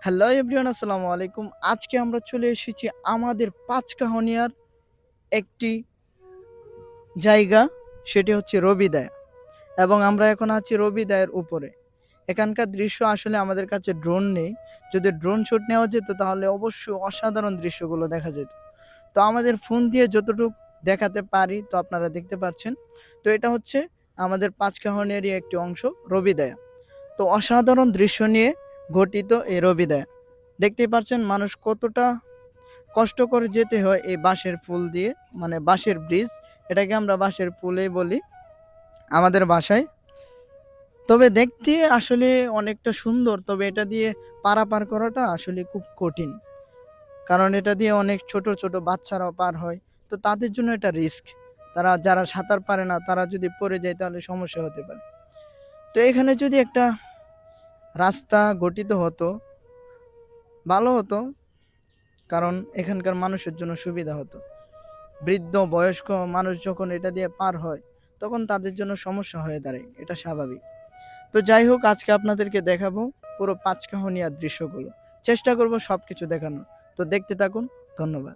Hello everyone, আসসালামু আলাইকুম। আজকে আমরা চলে এসেছি আমাদের পাঁচকাহনিয়ার একটি জায়গা, সেটি হচ্ছে রবিদায়া। এবং আমরা এখন আছি রবিদায়ের উপরে। এখানকার দৃশ্য আসলে আমাদের কাছে ড্রোন নেই। যদি ড্রোন শুট নেওয়া যেত তাহলে অবশ্যই অসাধারণ দৃশ্যগুলো দেখা যেত। তো আমাদের ফোন দিয়ে যতটুকু দেখাতে পারি তো আপনারা দেখতে পাচ্ছেন। তো এটা হচ্ছে আমাদের পাঁচকাহনিয়ারই একটি অংশ, রবিদায়া। তো অসাধারণ দৃশ্য নিয়ে গঠিত এই রবিদায়া। দেখতেই পাচ্ছেন মানুষ কতটা কষ্ট করে যেতে হয় এই বাঁশের ফুল দিয়ে, মানে বাঁশের ব্রিজ। এটাকে আমরা বাঁশের ফুলই বলি আমাদের বাসায়। তবে দেখতে আসলে অনেকটা সুন্দর, তবে এটা দিয়ে পারাপার করাটা আসলে খুব কঠিন। কারণ এটা দিয়ে অনেক ছোট ছোট বাচ্চারাও পার হয়। তো তাদের জন্য এটা রিস্ক। তারা যারা সাঁতার পারে না তারা যদি পড়ে যায় তাহলে সমস্যা হতে পারে। তো এখানে যদি একটা রাস্তা গঠিত হতো ভালো হতো, কারণ এখানকার মানুষের জন্য সুবিধা হতো। বৃদ্ধ বয়স্ক মানুষ যখন এটা দিয়ে পার হয় তখন তাদের জন্য সমস্যা হয়ে দাঁড়ায়, এটা স্বাভাবিক। তো যাই হোক, আজকে আপনাদেরকে দেখাবো পুরো পাঁচকাহনিয়ার দৃশ্যগুলো। চেষ্টা করব সব কিছু দেখানোর। তো দেখতে থাকুন। ধন্যবাদ।